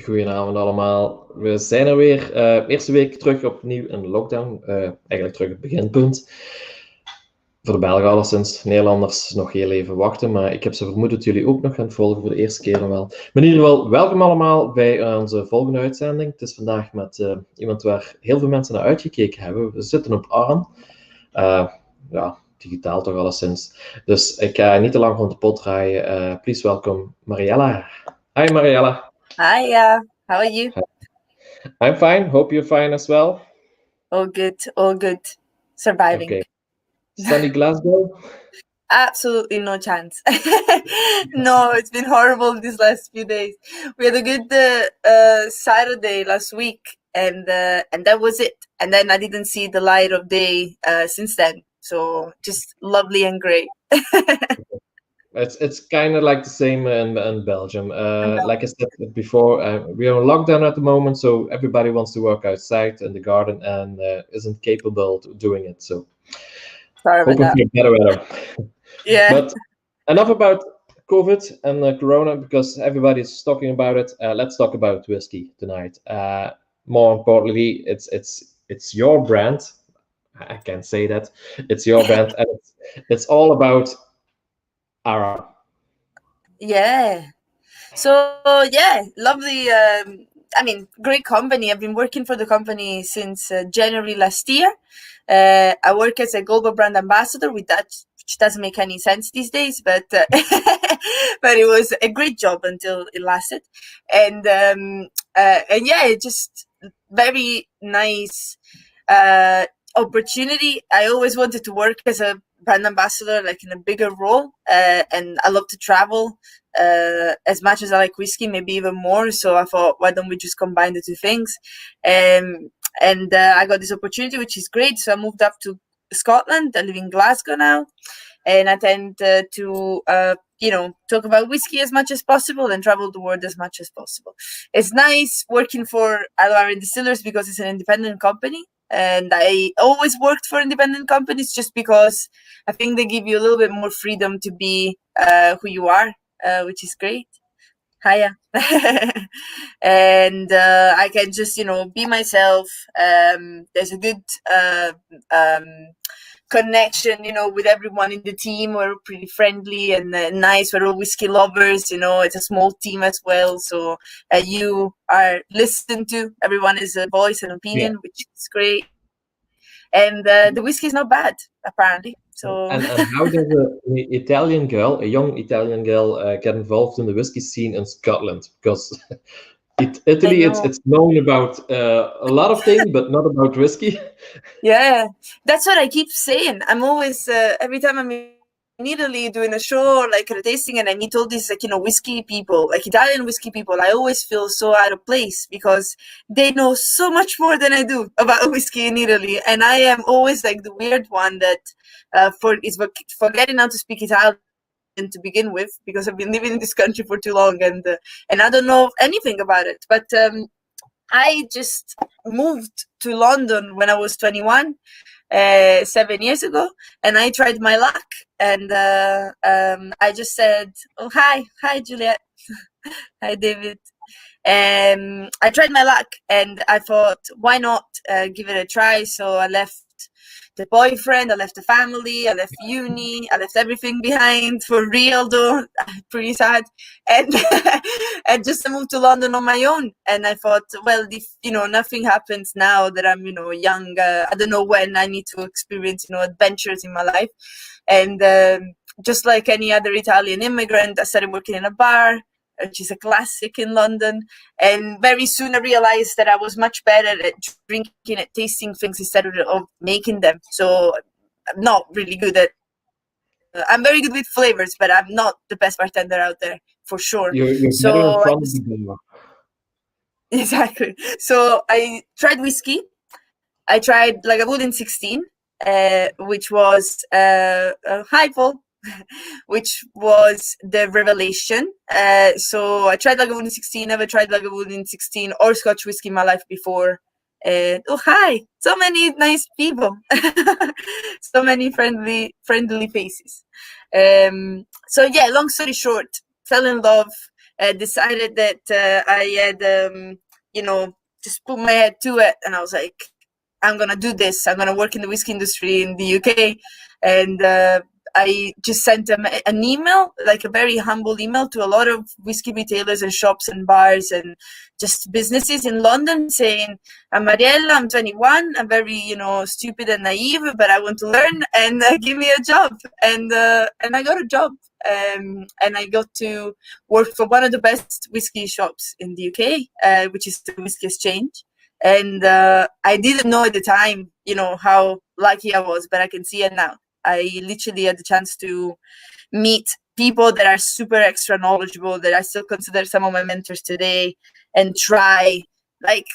Goedenavond allemaal. We zijn er weer. Eerste week terug opnieuw in lockdown. Eigenlijk terug het beginpunt. Voor de Belgen alleszins. Nederlanders nog heel even wachten. Maar ik heb ze vermoed dat jullie ook nog gaan volgen voor de eerste keer wel. Maar in ieder geval, welkom allemaal bij onze volgende uitzending. Het is vandaag met iemand waar heel veel mensen naar uitgekeken hebben. We zitten op Arn. Ja, digitaal toch alleszins. Dus ik ga niet te lang rond de pot draaien. Please welkom Mariella. Hi Mariella. Hi, how are you? I'm fine. Hope you're fine as well. All good. Surviving. Okay. Sunny Glasgow? Absolutely no chance. No, it's been horrible these last few days. We had a good Saturday last week, and that was it. And then I didn't see the light of day since then. So just lovely and great. It's kind of like the same in Belgium. Like I said before, we are on lockdown at the moment, so everybody wants to work outside in the garden and isn't capable of doing it. So hoping for better weather. Yeah. But enough about COVID and Corona, because everybody's talking about it. Let's talk about whiskey tonight. More importantly, it's your brand. I can't say that. It's your brand, and it's all about our. Yeah. So yeah, lovely. Great company. I've been working for the company since January last year. I work as a global brand ambassador with that, which doesn't make any sense these days, but but it was a great job until it lasted, and yeah, just very nice opportunity. I always wanted to work as a brand ambassador, like in a bigger role, and I love to travel as much as I like whiskey, maybe even more. So I thought, why don't we just combine the two things? And I got this opportunity, which is great. So I moved up to Scotland. I live in Glasgow now, and I tend to talk about whiskey as much as possible and travel the world as much as possible. It's nice working for Iron Distillers because it's an independent company. And I always worked for independent companies just because I think they give you a little bit more freedom to be who you are, which is great. Hiya. And I can just, be myself. There's a good connection, with everyone in the team. We're pretty friendly and nice. We're all whiskey lovers, it's a small team as well. So you are listened to. Everyone is a voice and opinion, which is great. And the whiskey is not bad, apparently. So. And how does a young Italian girl, get involved in the whiskey scene in Scotland? Because Italy, it's known about a lot of things, but not about whiskey. Yeah, that's what I keep saying. I'm always, every time I'm in Italy doing a show, like a tasting, and I meet all these, whiskey people, like Italian whiskey people, I always feel so out of place because they know so much more than I do about whiskey in Italy. And I am always like the weird one that is forgetting how to speak Italian to begin with, because I've been living in this country for too long and I don't know anything about it. But I just moved to London when I was 21, 7 years ago, and I tried my luck. And I just said, "Oh, hi, Juliet, hi, David." I tried my luck, and I thought, why not give it a try? So I left the boyfriend, I left the family, I left uni, I left everything behind, for real though, pretty sad. And I just moved to London on my own. And I thought, well, if, nothing happens now that I'm, young, I don't know when I need to experience, adventures in my life. And just like any other Italian immigrant, I started working in a bar, which is a classic in London. And very soon I realized that I was much better at drinking, at tasting things instead of making them. So I'm not really good at, I'm very good with flavors, but I'm not the best bartender out there, for sure. You're better in front of the bar. Exactly. So I tried whiskey. I tried Lagavulin 16, which was hi Paul, which was the revelation. So I tried Lagavulin 16, never tried Lagavulin 16 or Scotch whiskey in my life before. Oh hi, so many nice people, so many friendly faces. So yeah, long story short, fell in love, decided that I had, just put my head to it, and I was like, I'm gonna do this. I'm gonna work in the whiskey industry in the UK, and I just sent them an email, like a very humble email, to a lot of whiskey retailers and shops and bars and just businesses in London, saying, "I'm Mariella. I'm 21. I'm very, stupid and naive, but I want to learn, and give me a job." And I got a job, and I got to work for one of the best whiskey shops in the UK, which is the Whiskey Exchange. And I didn't know at the time, how lucky I was, but I can see it now. I literally had the chance to meet people that are super extra knowledgeable, that I still consider some of my mentors today, and try like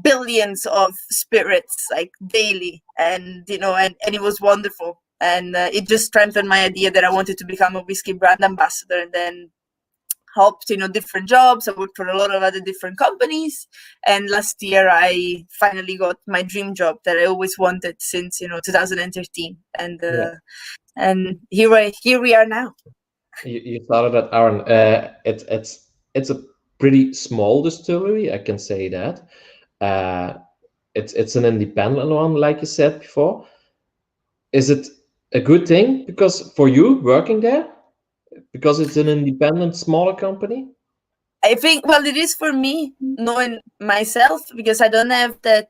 billions of spirits like daily, and it was wonderful. And it just strengthened my idea that I wanted to become a whiskey brand ambassador, and then helped different jobs. I worked for a lot of other different companies, and last year I finally got my dream job that I always wanted since 2013, and and here we are now. You started at Aaron. It's a pretty small distillery, I can say that. It's an independent one, like you said before. Is it a good thing because for you working there? Because it's an independent, smaller company? I think, well, it is for me, knowing myself, because I don't have that.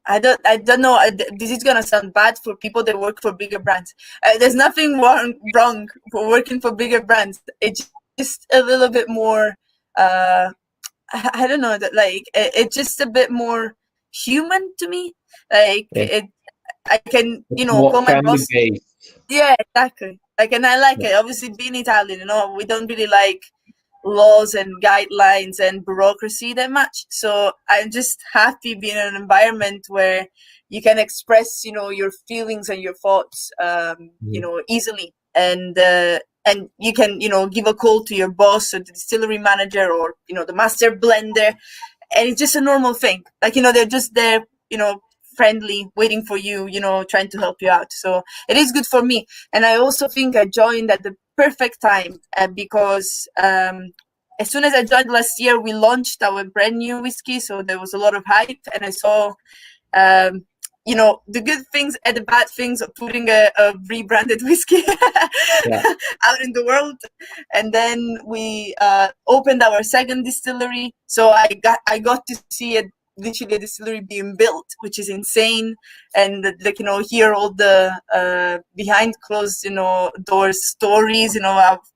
I don't know. This is gonna sound bad for people that work for bigger brands. There's nothing wrong for working for bigger brands. It's just a little bit more. I don't know, that like it's just a bit more human to me. Like I can More call my family boss. based. Yeah, exactly. Like, and I like it. Obviously, being Italian, we don't really like laws and guidelines and bureaucracy that much. So I'm just happy being in an environment where you can express, your feelings and your thoughts, easily, and you can, give a call to your boss or the distillery manager or the master blender, and it's just a normal thing. Like they're just there, friendly, waiting for you, trying to help you out. So it is good for me. And I also think I joined at the perfect time, because as soon as I joined last year, we launched our brand new whiskey. So there was a lot of hype, and I saw, the good things and the bad things of putting a rebranded whiskey out in the world. And then we opened our second distillery. So I got to see literally a distillery being built, which is insane. And hear all the behind closed doors stories,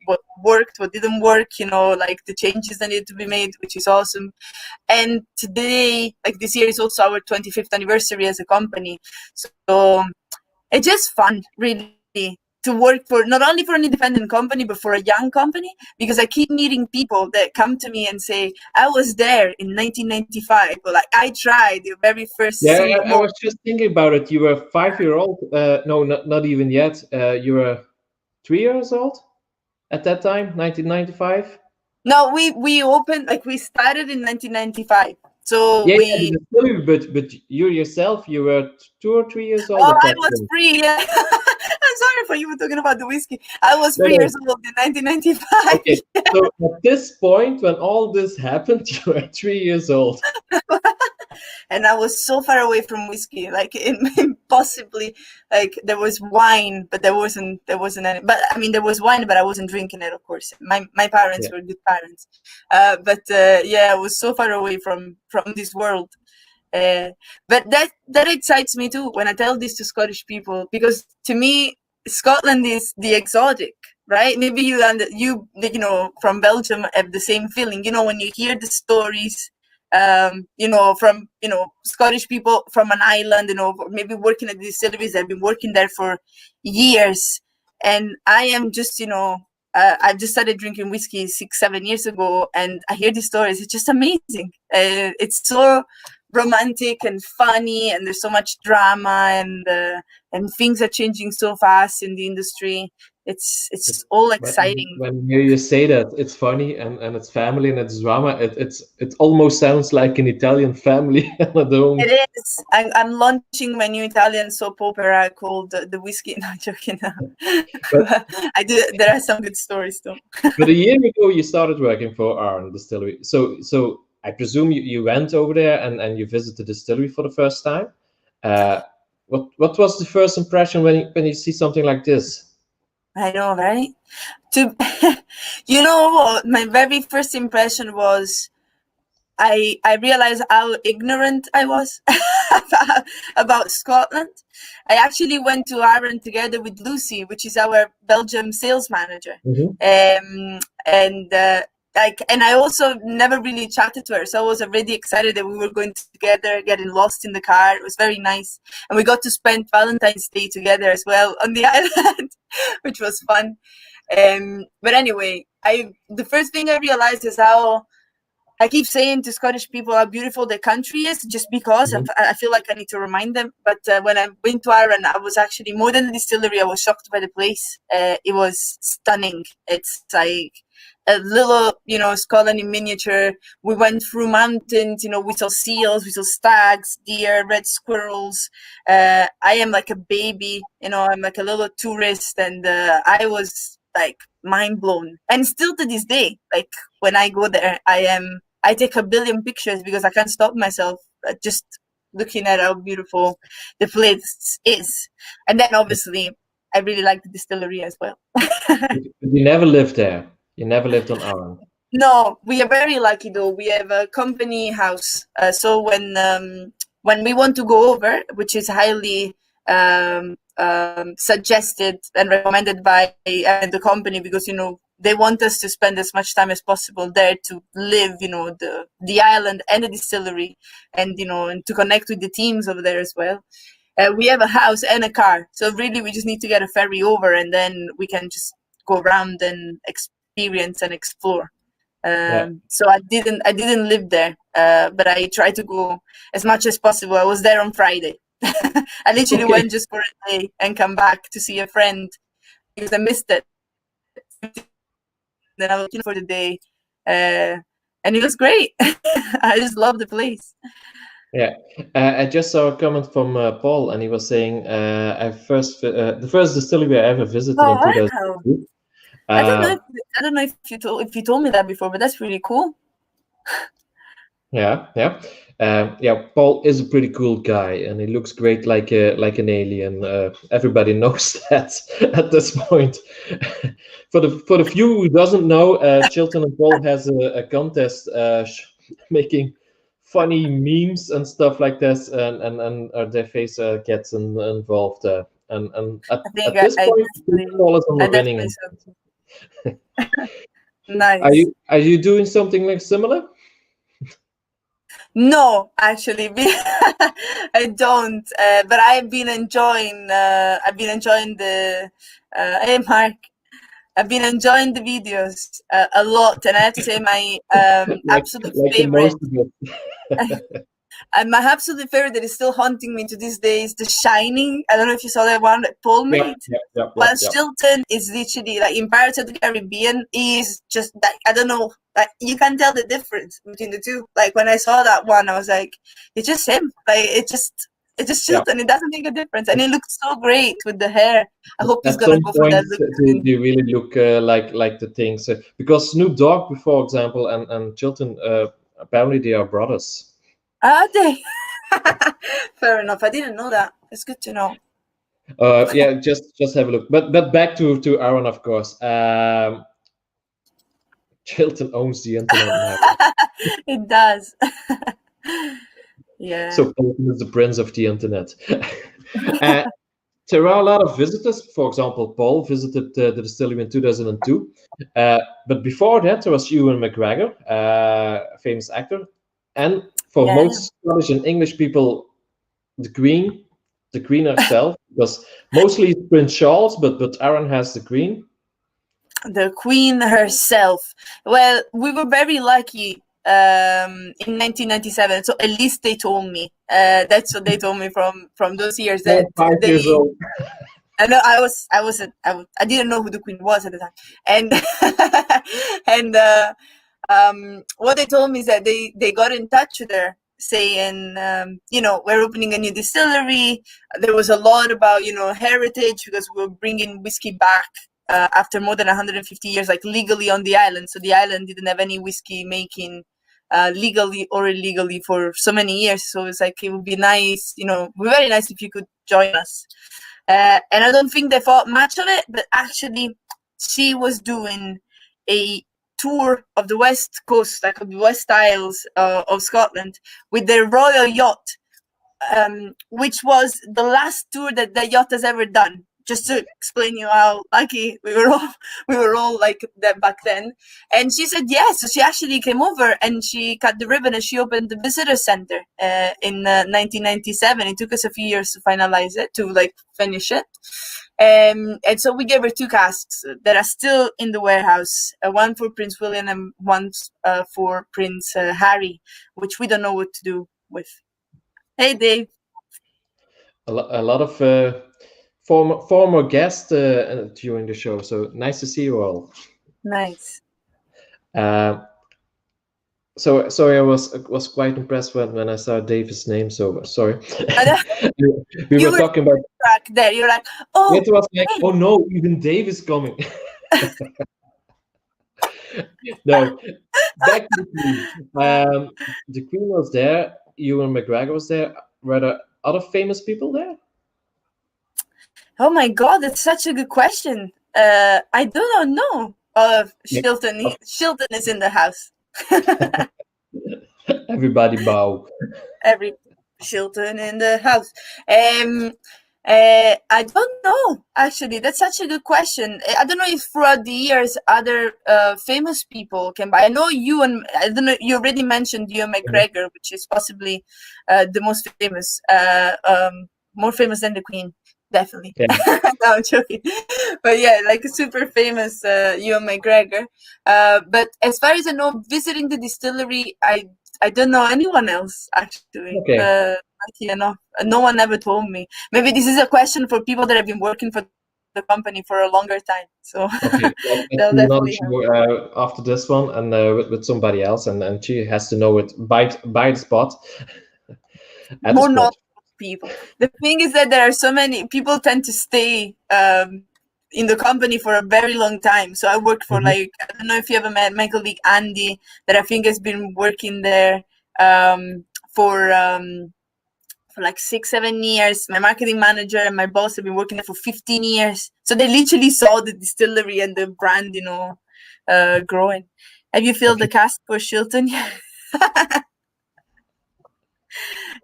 what worked, what didn't work, like the changes that need to be made, which is awesome. And today, like this year, is also our 25th anniversary as a company. So it's just fun, really, to work for not only for an independent company, but for a young company, because I keep meeting people that come to me and say, I was there in 1995, or like I tried the very first Yeah, I was just thinking about it. You were 5-year-old. No, not even yet. You were 3 years old at that time, 1995. No, we opened, like we started in 1995. So Yeah, we. but you yourself, you were 2 or 3 years old. Oh, at I that was point. 3. Yeah. I'm sorry for you were talking about the whiskey. I was No, 3 no. years old in 1995. Okay, so at this point, when all this happened, you were 3 years old. And I was so far away from whiskey, like impossibly. Like there was wine, but there wasn't any. But I mean, there was wine, but I wasn't drinking it. Of course, my parents were good parents. But I was so far away from this world. But that excites me too when I tell this to Scottish people, because to me, Scotland is the exotic, right? Maybe you from Belgium have the same feeling. When you hear the stories, from Scottish people from an island, maybe working at the distilleries. I've been working there for years, and I am just I just started drinking whiskey 6-7 years ago, and I hear these stories. It's just amazing. It's so romantic and funny, and there's so much drama, and things are changing so fast in the industry. It's all exciting. When you say that it's funny and it's family and it's drama, it almost sounds like an Italian family. I don't. It is. I'm launching my new Italian soap opera called The Whiskey. Not joking. But I do. There are some good stories though. But a year ago, you started working for Arn Distillery. So I presume you went over there and you visited the distillery for the first time. What was the first impression when you see something like this? I know, right? You know, my very first impression was I realized how ignorant I was about Scotland. I actually went to Ireland together with Lucy, which is our Belgium sales manager. Mm-hmm. And I also never really chatted to her, so I was already excited that we were going together, getting lost in the car. It was very nice, and we got to spend Valentine's Day together as well on the island, which was fun. But anyway, the first thing I realized is how I keep saying to Scottish people how beautiful their country is, just because I feel like I need to remind them. But when I went to Ireland, I was actually, more than the distillery, I was shocked by the place. It was stunning. It's like a little, Scotland in miniature. We went through mountains, we saw seals, we saw stags, deer, red squirrels. I am like a baby, I'm like a little tourist, and I was like mind blown. And still to this day, like when I go there, I take a billion pictures because I can't stop myself just looking at how beautiful the place is. And then obviously I really like the distillery as well. You never lived there. You never lived on Arran. No, we are very lucky though. We have a company house. So when we want to go over, which is highly suggested and recommended by the company, because they want us to spend as much time as possible there to live the island and the distillery, and and to connect with the teams over there as well. We have a house and a car, so really we just need to get a ferry over, and then we can just go around and experience and explore. So I didn't live there, but I try to go as much as possible. I was there on Friday. I literally went just for a day and come back to see a friend because I missed it. Then I was looking for the day, and it was great. I just love the place. Yeah, I just saw a comment from Paul, and he was saying, the first distillery I ever visited in 2002. I don't know if you told me that before, but that's really cool. Yeah. Paul is a pretty cool guy, and he looks great, like an alien. Everybody knows that at this point. For the few who doesn't know, Chilton and Paul has a contest making funny memes and stuff like this, and their face gets involved. And at this point, Paul is on the winning end. Nice. Are you doing something like similar? No, actually, I don't. But I've been enjoying. The. Hey, Mark. I've been enjoying the videos a lot, and I have to say my absolute favorite. And my absolute favorite that is still haunting me to this day is The Shining. I don't know if you saw that one that Paul made. While Chilton is literally like in Pirates of the Caribbean, is just like, I don't know, like you can tell the difference between the two. Like when I saw that one, I was like, it's just him. Like it's just Chilton. It doesn't make a difference, and it looks so great with the hair. I hope he's gonna go for that look. They really look like the things, because Snoop Dogg, for example, and Chilton, apparently they are brothers. Are they? Fair enough. I didn't know that. It's good to know. Just have a look. But back to Aaron, of course. Chilton owns the internet now. It does. Yeah. So Chilton is the prince of the internet. There are a lot of visitors. For example, Paul visited the distillery in 2002. But before that, there was Ewan McGregor, a famous actor. And for most Scottish and English people, the Queen herself, because mostly it's Prince Charles, but Aaron has the Queen. The Queen herself. Well, we were very lucky in 1997. So at least they told me. That's what they told me from those years. That 5 years old. I know I didn't know who the queen was at the time, and and what they told me is that they got in touch with her saying, we're opening a new distillery. There was a lot about heritage, because we're bringing whiskey back after more than 150 years, like legally on the island. So the island didn't have any whiskey making legally or illegally for so many years. So it's like, it would be nice, very nice if you could join us. And I don't think they thought much of it, but actually she was doing a tour of the west coast, like of the West Isles of Scotland, with their royal yacht, which was the last tour that the yacht has ever done. Just to explain you how lucky we were all like that back then. And she said yes. So she actually came over and she cut the ribbon and she opened the visitor center in 1997. It took us a few years to finalize it, to like finish it. And so we gave her 2 casks that are still in the warehouse, one for Prince William and one for Prince Harry, which we don't know what to do with. Hey, Dave. A lot of former guests during the show, so nice to see you all. Nice. So sorry, I was quite impressed when I saw Dave's name. So sorry. we were talking about back there. You're like, oh, it was like, oh no, even Dave is coming. No, back to the Queen. The Queen was there. Ewan McGregor was there. Were there other famous people there? Oh my God, that's such a good question. I do not know. Shilton. Shilton is in the house. Everybody bow. Every Shilton in the house. I don't know, actually. That's such a good question. I don't know if throughout the years other famous people can buy. I know you already mentioned Ewan McGregor, which is possibly the most famous, more famous than the Queen. Definitely. Yeah. No, I'm joking. But yeah, like a super famous Ewan McGregor. But as far as I know, visiting the distillery, I don't know anyone else, actually. Okay. No one ever told me. Maybe this is a question for people that have been working for the company for a longer time. So okay. Well, they'll definitely after this one and with somebody else, and she has to know it by the spot. More not people. The thing is that there are so many people tend to stay in the company for a very long time. So I worked for I don't know if you ever met my colleague Andy, that I think has been working there for like 6-7 years. My marketing manager and my boss have been working there for 15 years. So they literally saw the distillery and the brand, growing. Have you filled the cask for Shilton?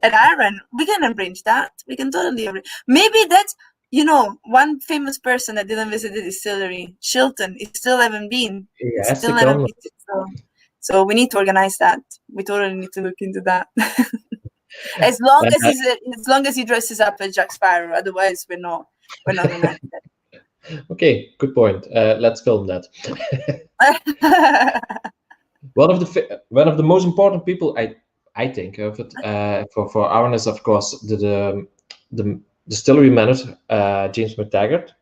At Aaron, we can arrange that. We can totally arrange. Maybe that's, one famous person that didn't visit the distillery, Shilton. It still haven't been. Yes, still haven't been. So we need to organize that. We totally need to look into that. as long as he dresses up as Jack Sparrow. Otherwise, we're not gonna. Okay, good point. Let's film that. One of the most important people I think of it for Aaron is, of course, the distillery manager, James McTaggart.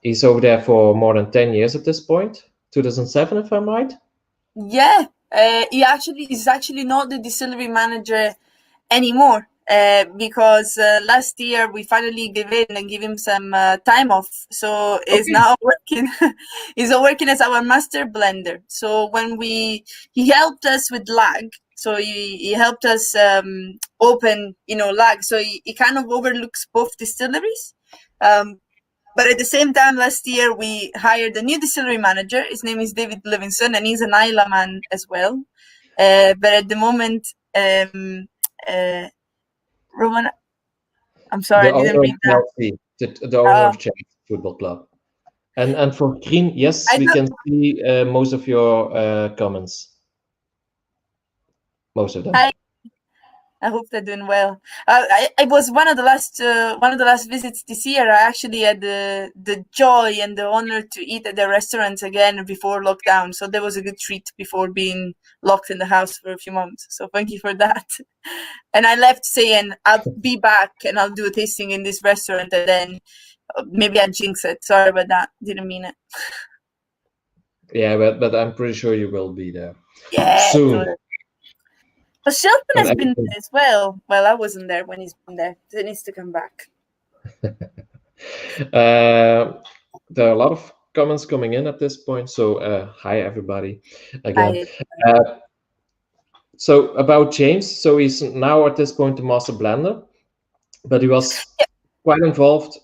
He's over there for more than 10 years at this point. 2007, if I'm right. Yeah, he's actually not the distillery manager anymore. Because last year we finally gave in and give him some time off, so he's now working. He's working as our master blender. So when he helped us with lag, so he helped us open lag. So he kind of overlooks both distilleries. But at the same time, last year we hired a new distillery manager. His name is David Livingston, and he's an Isla man as well. But at the moment, Roman, I'm sorry, I didn't read that. The owner of Chelsea Football Club. And for Green, yes, we can see most of your comments. Most of them. I hope they're doing well. I was one of the last visits this year. I actually had the joy and the honor to eat at the restaurants again before lockdown. So that was a good treat before being locked in the house for a few months. So thank you for that. And I left saying I'll be back and I'll do a tasting in this restaurant, and then maybe I jinxed it. Sorry about that. Didn't mean it. Yeah, but I'm pretty sure you will be there Yeah. soon. Totally. But Shelton And has been everything- there as well. Well, I wasn't there when he's been there. So he needs to come back. There are a lot of comments coming in at this point. So hi everybody again. So about James, so he's now at this point the master blender, but he was quite involved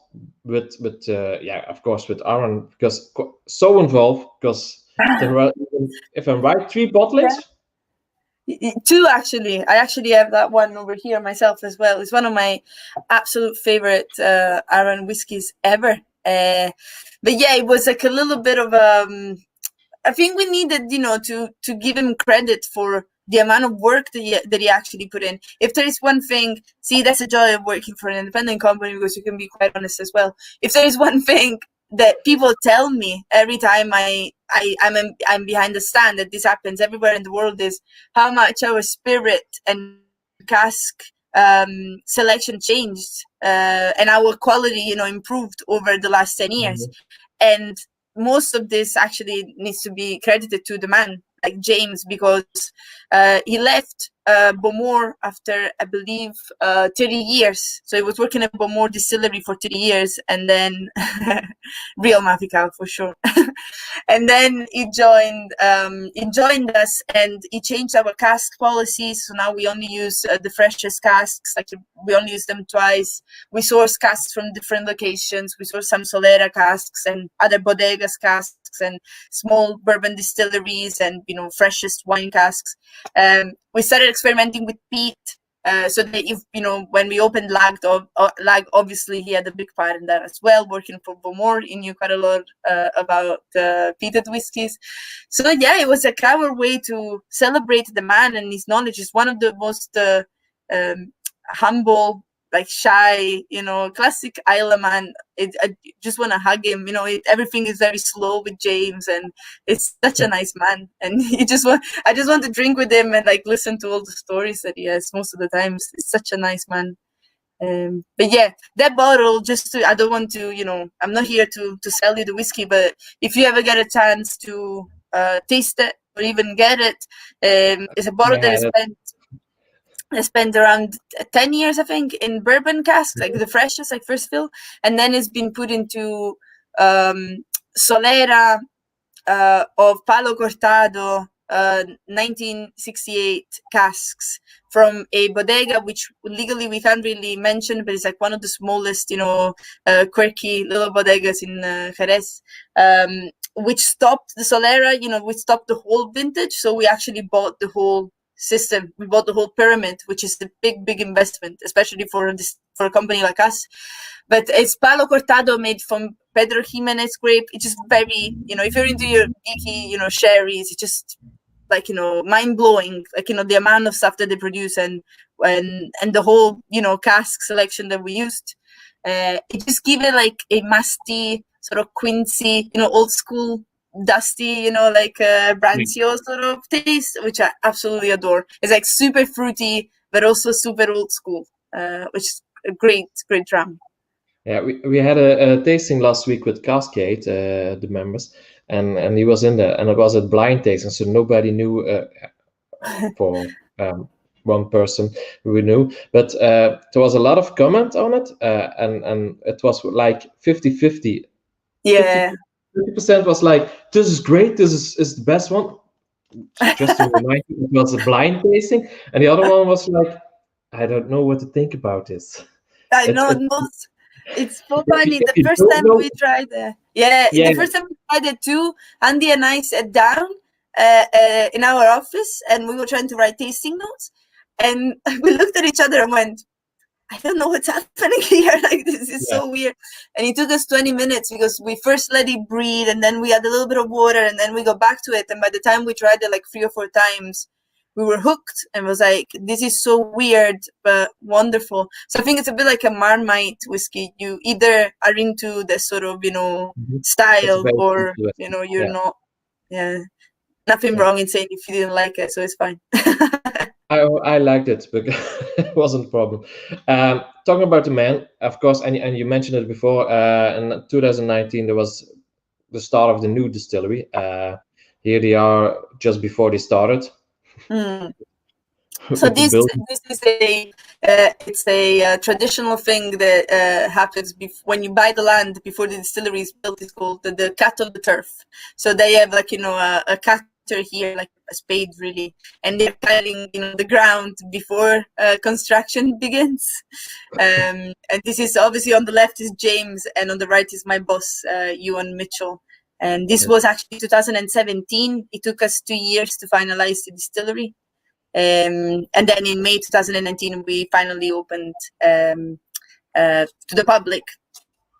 with yeah, of course, with Aaron, because so involved because there were, if I'm right, 3 bottlings. 2 actually. I actually have that one over here myself as well. It's one of my absolute favorite Aaron whiskies ever. But yeah, it was like a little bit of I think we needed, to give him credit for the amount of work that he actually put in. If there is one thing, see, that's the joy of working for an independent company, because you can be quite honest as well. If there is one thing that people tell me every time I'm behind the stand, that this happens everywhere in the world, is how much our spirit and cask selection changed, and our quality, improved over the last 10 years. Mm-hmm. And most of this actually needs to be credited to the man like James, because he left Bowmore after, I believe, 30 years. So he was working at Bowmore Distillery for 30 years, and then real Mafical for sure. And then he joined us, and he changed our cask policies. So now we only use the freshest casks. Like, we only use them twice. We source casks from different locations. We source some Solera casks and other bodegas casks and small bourbon distilleries and, freshest wine casks. We started experimenting with peat. So that if, when we opened Lag, obviously he had a big part in that as well. Working for Bowmore, he knew quite a lot about peated whiskies. So yeah, it was like our way to celebrate the man and his knowledge. Is one of the most humble, like shy, classic island man. I just want to hug him. Everything is very slow with James, and it's such a nice man. And I just want to drink with him and like listen to all the stories that he has most of the times. It's such a nice man. But yeah, that bottle, I don't want to, I'm not here to sell you the whiskey, but if you ever get a chance to taste it or even get it, it's a bottle I spent around 10 years, I think, in bourbon casks, like the freshest, like first fill, and then it's been put into Solera of Palo Cortado 1968 casks from a bodega, which legally we can't really mention, but it's like one of the smallest, quirky little bodegas in Jerez, which stopped the Solera, we stopped the whole vintage, so we actually bought the whole system. We bought the whole pyramid, which is a big investment, especially for a company like us. But it's Palo Cortado made from Pedro Jimenez grape. It's just very, if you're into your geeky, sherries, it's just like, mind blowing, like, the amount of stuff that they produce and the whole, cask selection that we used. It just give it like a musty, sort of quincy, old school, dusty, like Brancio sort of taste, which I absolutely adore. It's like super fruity, but also super old school, which is a great drum. Yeah, we had a tasting last week with Cascade, the members, and he was in there, and it was a blind tasting, so nobody knew for one person we knew, but there was a lot of comment on it, and it was like 50-50. Yeah. 50% was like, this is great, this is the best one. Just to remind you, it was a blind tasting, and the other one was like, I don't know what to think about this. I know. It's so funny. The first time we tried it, the first time we tried it too, Andy and I sat down in our office, and we were trying to write tasting notes, and we looked at each other and went, I don't know what's happening here. Like, this is so weird. And it took us 20 minutes because we first let it breathe, and then we had a little bit of water, and then we got back to it. And by the time we tried it like 3 or 4 times, we were hooked and was like, this is so weird but wonderful. So I think it's a bit like a Marmite whiskey. You either are into the sort of, style, or you're not. Yeah, nothing wrong in saying if you didn't like it, so it's fine. I liked it, but it wasn't a problem. Talking about the man, of course, and you mentioned it before. In 2019, there was the start of the new distillery. Here they are just before they started. So this is it's a traditional thing that happens when you buy the land before the distillery is built. It's called the cut of the turf. So they have a cutter here, like a spade really, and they're cutting the ground before construction begins. And this is obviously, on the left is James, and on the right is my boss, Ewan Mitchell. And this was actually 2017. It took us 2 years to finalize the distillery. And then in May 2019, we finally opened to the public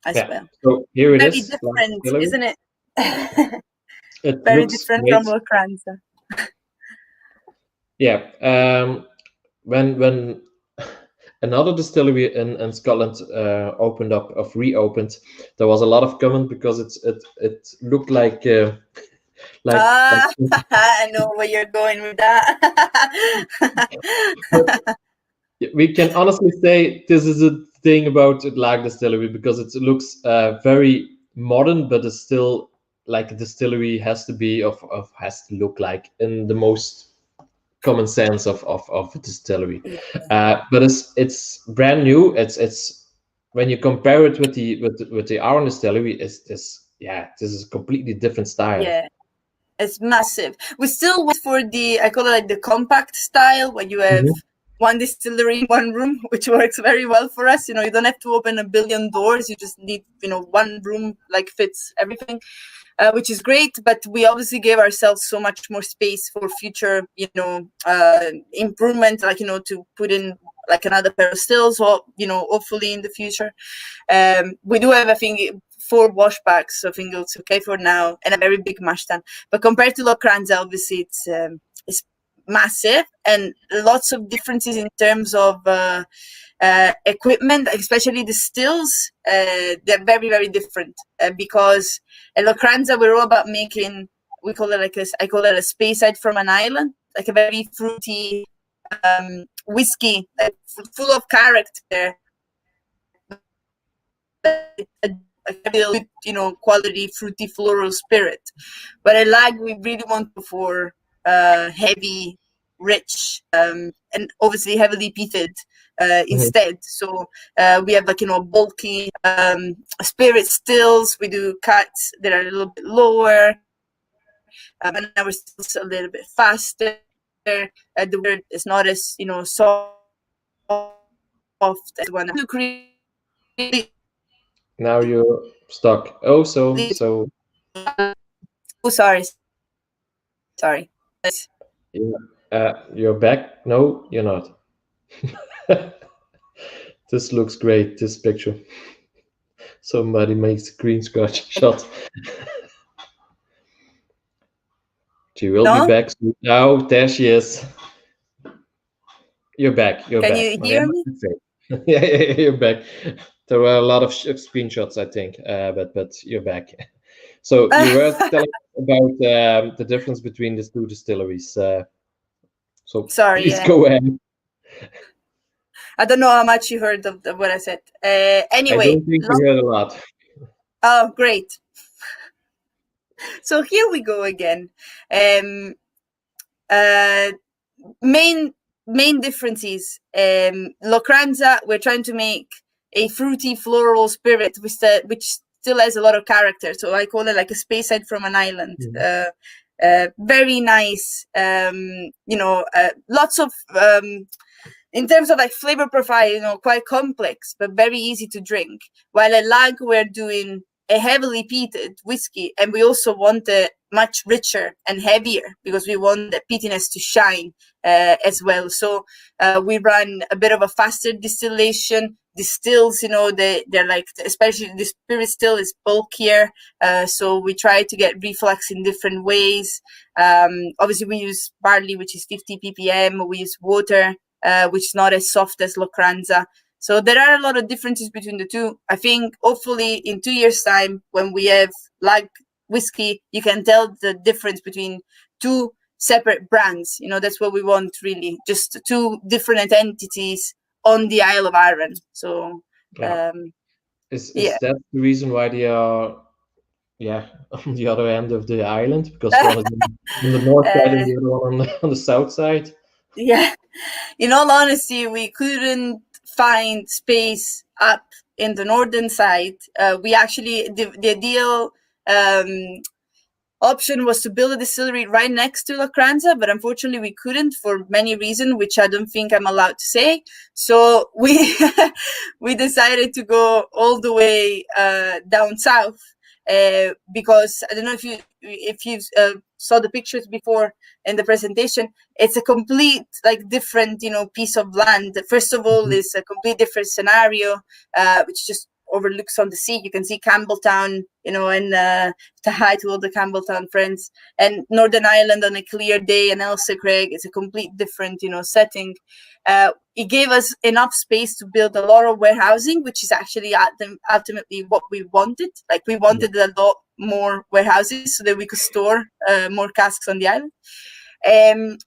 as well. So here it is. Very different, isn't it? It very looks different great. from Locranza. When another distillery in Scotland reopened, there was a lot of comment because it looked like I know where you're going with that. We can honestly say this is a thing about Laag Distillery, because it looks very modern, but it's still like a distillery has to be has to look like, in the most common sense of a distillery. But it's brand new. It's when you compare it with the Aran distillery, this is a completely different style. Yeah, it's massive. We still went for I call it like the compact style, where you have one distillery, one room, which works very well for us. You don't have to open a billion doors. You just need, one room, like, fits everything, which is great. But we obviously gave ourselves so much more space for future, improvement, like, to put in like another pair of stills, or, hopefully in the future. We do have, I think, 4 washbacks, so I think it's okay for now, and a very big mash tun. But compared to Locranza, obviously it's massive, and lots of differences in terms of equipment, especially the stills. They're very, very different, because at Locranza we're all about making, I call it a space side from an island, like a very fruity whiskey, full of character, quality fruity floral spirit. But at Laag we really want for heavy, rich, and obviously heavily peated instead. So we have bulky spirit stills. We do cuts that are a little bit lower, and our stills a little bit faster. The word is not as soft as one. Now you're stuck. Oh, so. Oh, sorry. You're back? No, you're not. This looks great, this picture. Somebody makes a green shot. She will be back soon. Now, there she is. You're back. Can you hear me? Yeah, you're back. There were a lot of screenshots, I think, but you're back. So you were telling about the difference between these 2 distilleries. So sorry, please go ahead. I don't know how much you heard of what I said. Anyway, I don't think you heard a lot. Oh, great. So here we go again. Main differences. Locranza, we're trying to make a fruity floral spirit which still has a lot of character. So I call it like a space side from an island. Very nice. Lots of in terms of like flavor profile, quite complex, but very easy to drink. While at Laag, we're doing a heavily peated whiskey, and we also want it much richer and heavier, because we want the peatiness to shine as well. So we run a bit of a faster distillation, distills, they're like, especially the spirit still is bulkier. So we try to get reflux in different ways. Obviously we use barley, which is 50 ppm. We use water, which is not as soft as Locranza. So there are a lot of differences between the two. I think hopefully in 2 years' time, when we have lag whiskey, you can tell the difference between two separate brands. That's what we want, really, just two different entities on the Isle of Arran. So is that the reason why they are on the other end of the island, because one is on the north side and the other one on the south side? Yeah, in all honesty, we couldn't find space up in the northern side. We actually, the ideal option was to build a distillery right next to Locranza, but unfortunately we couldn't for many reasons, which I don't think I'm allowed to say. So we we decided to go all the way down south, because I don't know if you saw the pictures before in the presentation. It's a complete different piece of land. First of all, it's a complete different scenario, which just overlooks on the sea. You can see Campbelltown, and to hi to all the Campbelltown friends, and Northern Ireland on a clear day, and Elsa Craig. It's a complete different, setting. It gave us enough space to build a lot of warehousing, which is actually ultimately what we wanted. We wanted a lot more warehouses so that we could store more casks on the island.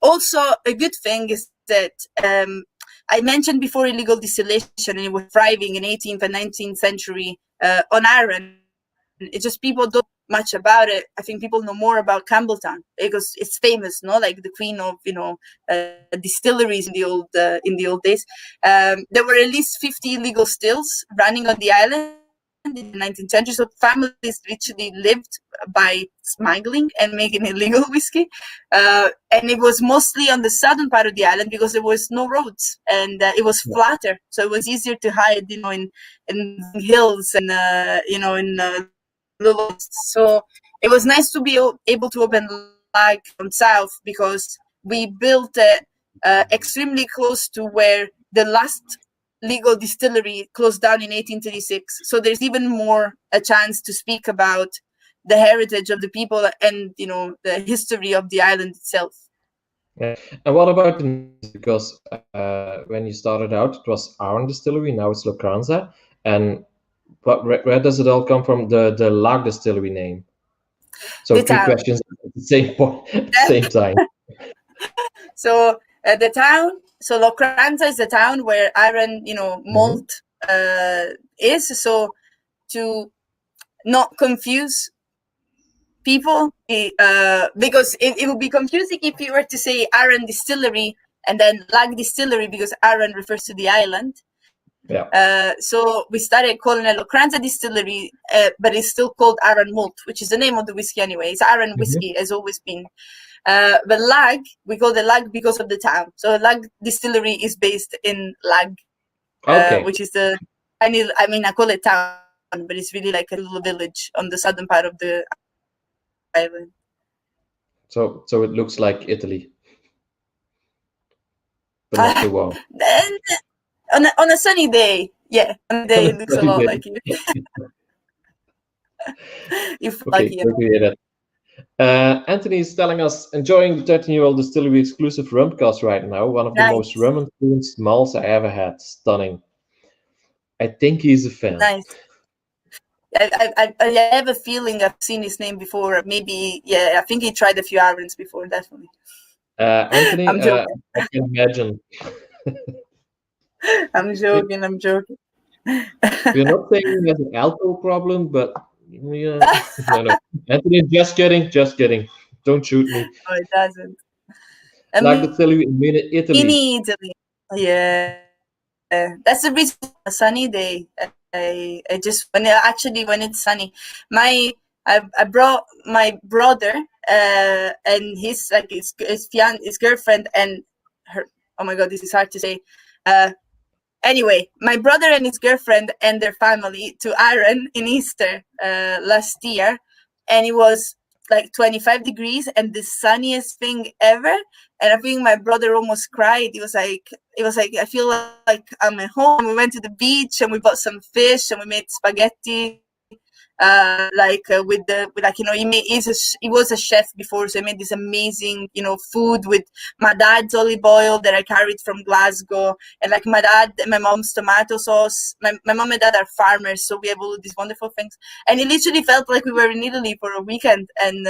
Also, a good thing is that I mentioned before illegal distillation, and it was thriving in 18th and 19th century on Arran. It's just people don't know much about it. I think people know more about Campbelltown because it's famous, like the queen of distilleries in the old days. There were at least 50 illegal stills running on the island in the 19th century. So families literally lived by smuggling and making illegal whiskey. And it was mostly on the southern part of the island because there was no roads, and it was flatter. So it was easier to hide, in hills and, in little. So it was nice to be able to open lag from south, because we built it extremely close to where the last legal distillery closed down in 1836. So there's even more a chance to speak about the heritage of the people and the history of the island itself. Yeah. And what about because when you started out, it was Arran Distillery, now it's Locranza. And where does it all come from? The Lag Distillery name. So three questions at the same point, at the same time. So the town. So Locranza is the town where Arran, malt is. So to not confuse people, because it would be confusing if you were to say Arran Distillery and then Lag Distillery, because Arran refers to the island. Yeah. So we started calling it Locranza Distillery, but it's still called Arran Malt, which is the name of the whiskey anyway. It's Arran whiskey, has always been. But Lag, we call it Lag because of the town. So Lag Distillery is based in Lag, which is I call it town, but it's really like a little village on the southern part of the island. So it looks like Italy, but not too well. On a sunny day, on a day it looks a lot like you. If lucky enough. Anthony is telling us, enjoying the 13-year-old distillery exclusive rumcast right now. One of the most rum-influenced malts I ever had. Stunning. I think he's a fan. Nice. I have a feeling I've seen his name before. Maybe, I think he tried a few Arrans before, definitely. Anthony, I can imagine. I'm joking. We're not saying he has an alcohol problem, but no. Anthony, just kidding. Don't shoot me. No, it doesn't. Like the Italy in Italy. In Italy. Yeah. That's the reason. A sunny day. I just when it's sunny. I brought my brother and his girlfriend and her. Oh my God, this is hard to say. Anyway, my brother and his girlfriend and their family to Arran in Easter last year, and it was like 25 degrees and the sunniest thing ever. And I think my brother almost cried. It was like, I feel like I'm at home. We went to the beach and we bought some fish and we made spaghetti. He was a chef before, so he made this amazing, food with my dad's olive oil that I carried from Glasgow, and like my mom's tomato sauce. My mom and dad are farmers, so we have all of these wonderful things. And it literally felt like we were in Italy for a weekend. And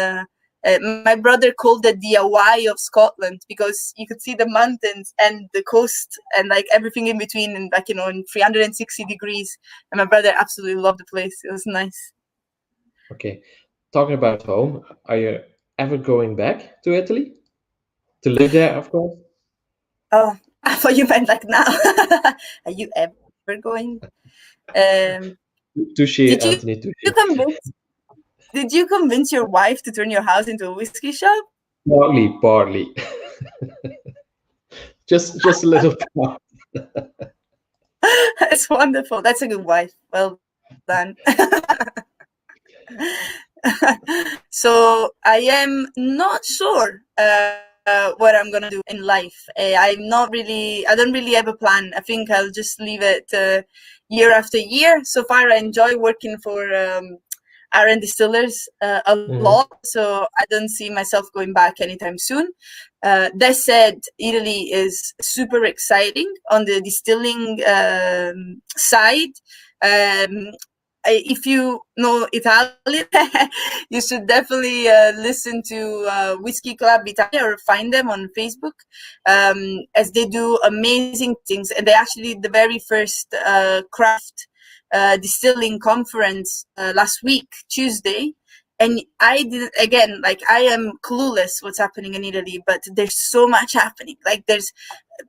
my brother called it the Hawaii of Scotland, because you could see the mountains and the coast and like everything in between, and like, in 360 degrees. And my brother absolutely loved the place. It was nice. Okay. Talking about home, are you ever going back to Italy? To live there, of course? Oh, I thought you meant like now. Are you ever going? Touché, Did Anthony, you touché. did you convince your wife to turn your house into a whiskey shop? Partly. Just a little part. That's wonderful. That's a good wife. Well done. So I am not sure what I'm gonna do in life. I don't really have a plan. I think I'll just leave it year after year. So far, I enjoy working for R&D distillers a lot, so I don't see myself going back anytime soon. That said, Italy is super exciting on the distilling side. If you know Italian, you should definitely listen to Whiskey Club Italia or find them on Facebook, as they do amazing things. And they actually did the very first craft distilling conference last week, Tuesday. And I did, again, like, I am clueless what's happening in Italy, but there's so much happening. Like, there's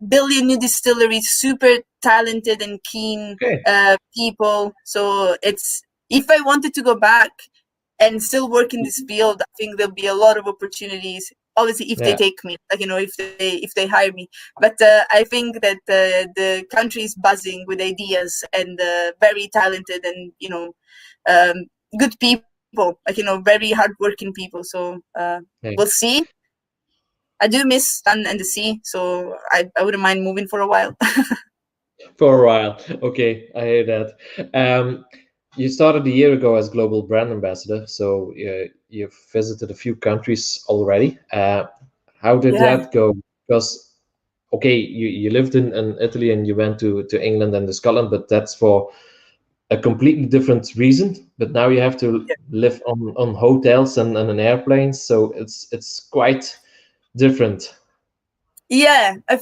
billion new distilleries, super talented and keen people. So if I wanted to go back and still work in this field, I think there'll be a lot of opportunities. Obviously, if they take me, like, if they hire me. But I think that the country is buzzing with ideas and very talented and good people. Like, very hardworking people. So we'll see. I do miss sun and the sea, so I wouldn't mind moving for a while. For a while. Okay, I hear that. You started a year ago as global brand ambassador, so you've visited a few countries already. How did that go? Because, okay, you lived in Italy and you went to England and to Scotland, but that's for a completely different reason. But now you have to live on hotels and on airplanes, so it's quite different. Yeah, I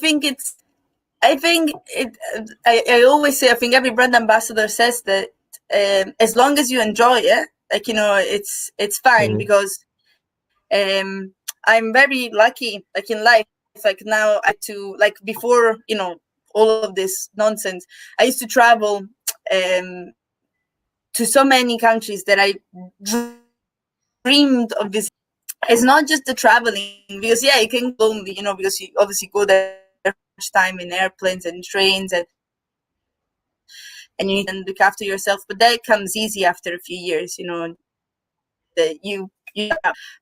always say, I think every brand ambassador says that as long as you enjoy it, like, it's fine, because I'm very lucky, like, in life. Like, now I to, like, before, all of this nonsense, I used to travel to so many countries that I dreamed of visiting. It's not just the traveling, because it can be lonely, because you obviously go there much time in airplanes and trains, and you need to look after yourself. But that comes easy after a few years, that you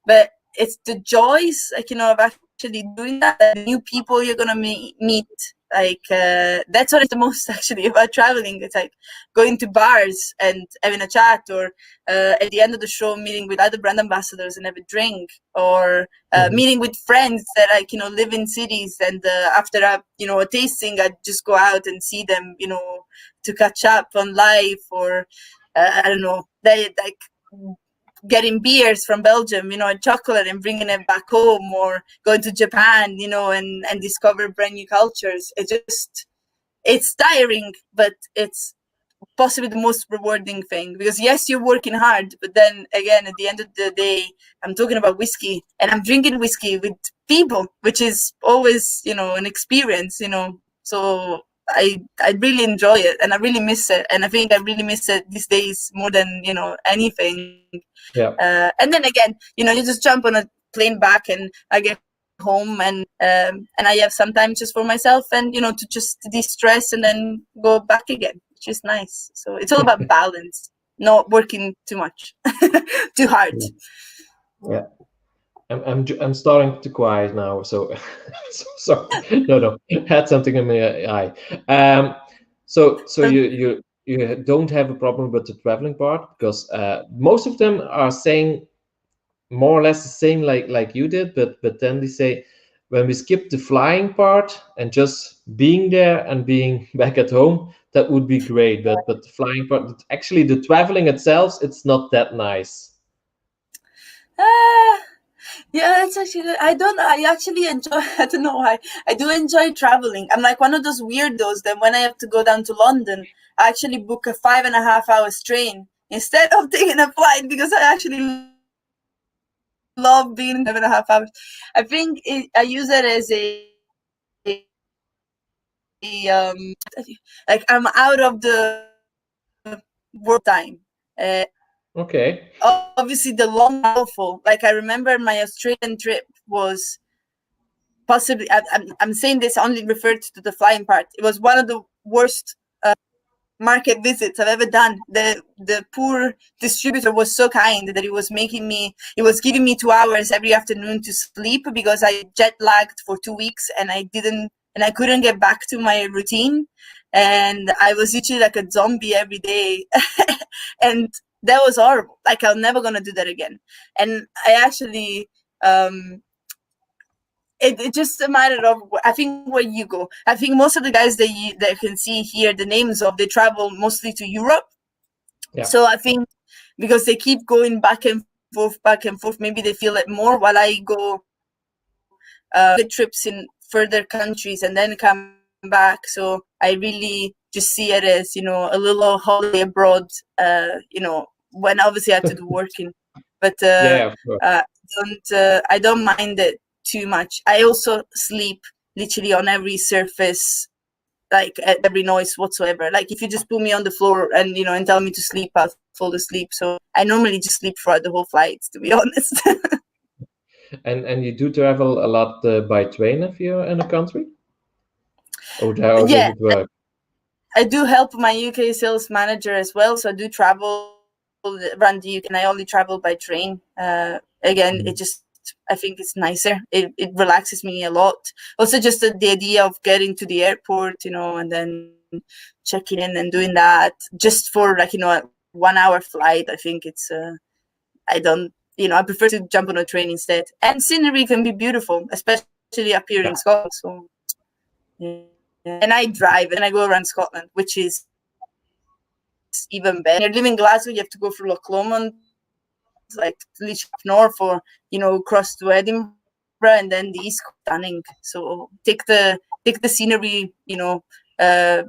but it's the joys, like, of actually doing that, the new people you're gonna meet. Like, that's what is the most actually about traveling. It's like going to bars and having a chat, or at the end of the show meeting with other brand ambassadors and have a drink, or meeting with friends that, like, live in cities, and after a tasting, I just go out and see them, to catch up on life, or I don't know, they like getting beers from Belgium, and chocolate, and bringing it back home, or going to Japan, and discover brand new cultures. It's tiring, but it's possibly the most rewarding thing, because yes, you're working hard, but then again, at the end of the day, I'm talking about whiskey, and I'm drinking whiskey with people, which is always, an experience, so I really enjoy it, and I really miss it, and I think I really miss it these days more than anything. And then again, you just jump on a plane back, and I get home, and I have some time just for myself, and to just de-stress, and then go back again, which is nice. So it's all about balance, not working too much, too hard. I'm starting to quiet now, so sorry. No, had something in my eye. So you don't have a problem with the traveling part, because most of them are saying more or less the same like you did, but then they say when we skip the flying part and just being there and being back at home, that would be great. But the flying part, actually the traveling itself, it's not that nice. Yeah, it's actually, I actually enjoy, I don't know why, I do enjoy traveling. I'm like one of those weirdos that when I have to go down to London, I actually book a 5.5 hours train instead of taking a flight, because I actually love being 5.5 hours. I think I use it as like I'm out of the work time. Okay. Obviously, the long awful. Like I remember my Australian trip was possibly. I'm saying this only referred to the flying part. It was one of the worst market visits I've ever done. The poor distributor was so kind that he was giving me 2 hours every afternoon to sleep, because I jet lagged for 2 weeks and I couldn't get back to my routine, and I was literally like a zombie every day. And that was horrible. Like I'm never gonna do that again. And I actually it's just a matter of, I think, where you go. I think most of the guys that you can see here the names of, they travel mostly to Europe. Yeah. So I think because they keep going back and forth, maybe they feel it more, while I go trips in further countries and then come back. So I really just see it as, a little holiday abroad, when obviously I have to do working. But Yeah, of course. I don't mind it too much. I also sleep literally on every surface, like at every noise whatsoever. Like if you just put me on the floor and and tell me to sleep, I'll fall asleep. So I normally just sleep throughout the whole flight, to be honest. And you do travel a lot by train if you're in a country? Or how does Yeah, it work? I do help my UK sales manager as well, so I do travel around the UK, and I only travel by train. Again, I think it's nicer. It relaxes me a lot. Also, just the idea of getting to the airport, and then checking in and doing that just for like a 1 hour flight. I think it's I don't I prefer to jump on a train instead. And scenery can be beautiful, especially up here in Scotland. So yeah. And I drive and I go around Scotland, which is even better. When you live in Glasgow, you have to go through Loch Lomond, like literally up north, or cross to Edinburgh, and then the east coast, stunning. So take the scenery, the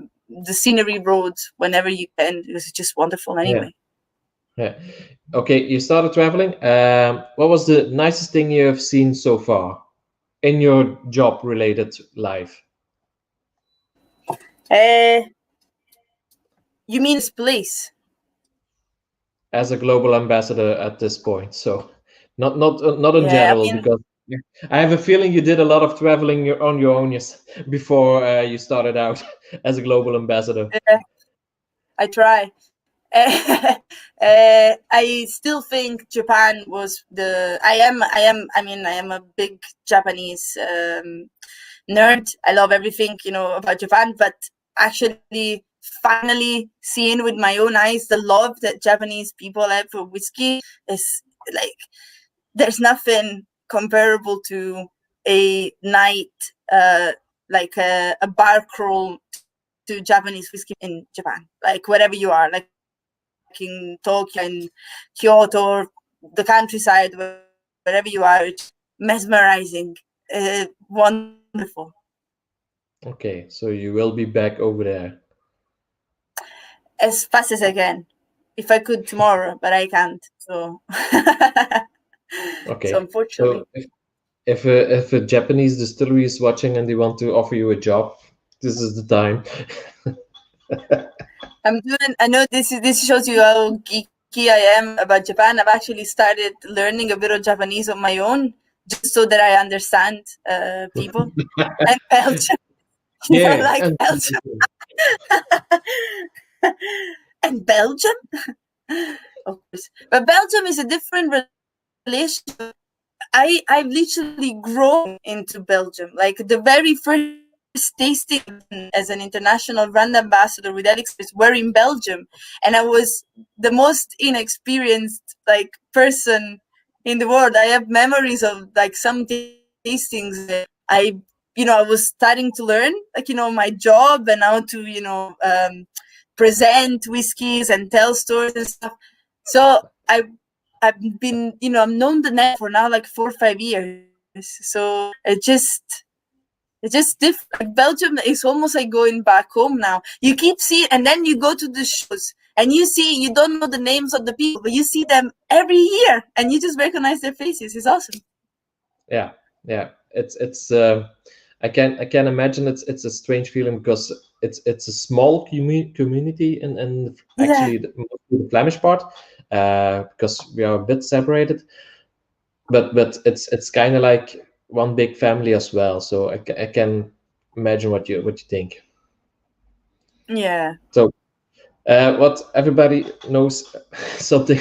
scenery road whenever you can, because it's just wonderful anyway. Yeah. Okay, you started traveling. What was the nicest thing you have seen so far in your job-related life? You mean this place? As a global ambassador at this point, so not in Yeah, general, because I have a feeling you did a lot of traveling on your own before you started out as a global ambassador. I try. I still think Japan was I am a big Japanese nerd. I love everything, about Japan, but actually finally seeing with my own eyes the love that Japanese people have for whiskey is like, there's nothing comparable to a night, like a bar crawl to Japanese whiskey in Japan, like wherever you are, like in Tokyo and Kyoto, or the countryside, wherever you are. It's mesmerizing, wonderful. Okay, so you will be back over there As fast as I can. If I could tomorrow, but I can't. So, Okay, so unfortunately. so if a Japanese distillery is watching and they want to offer you a job, this is the time. I know this shows you how geeky I am about Japan. I've actually started learning a bit of Japanese on my own, just so that I understand people. And Belgium, Yeah, like and Belgium. And Belgium, of course. But Belgium is a different relationship. I've literally grown into Belgium. Like the very first tasting as an international brand ambassador with Alex were in Belgium, and I was the most inexperienced like person in the world. I have memories of like some tastings that I was starting to learn, like my job and how to present whiskeys and tell stories and stuff. So I've been, I've known the net for now like 4 or 5 years. So it's just different. Belgium is almost like going back home now. You keep seeing, and then you go to the shows and you don't know the names of the people, but you see them every year and you just recognize their faces. It's awesome. Yeah. It's I can imagine it's a strange feeling because it's a small community in actually the Flemish part, because we are a bit separated, but it's kind of like one big family as well. So I can imagine what you think. Yeah. So what everybody knows something.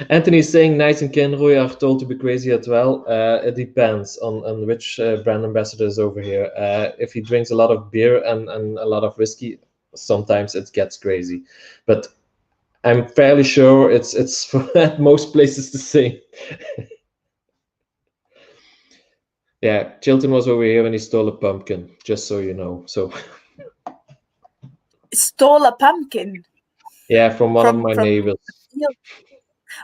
Anthony's saying Nice and Kinroy are told to be crazy as well. It depends on which brand ambassador is over here. If he drinks a lot of beer and a lot of whiskey, sometimes it gets crazy. But I'm fairly sure it's for at most places the same. Yeah, Chilton was over here when he stole a pumpkin, just so you know. So Stole a pumpkin. Yeah, from one of my neighbors.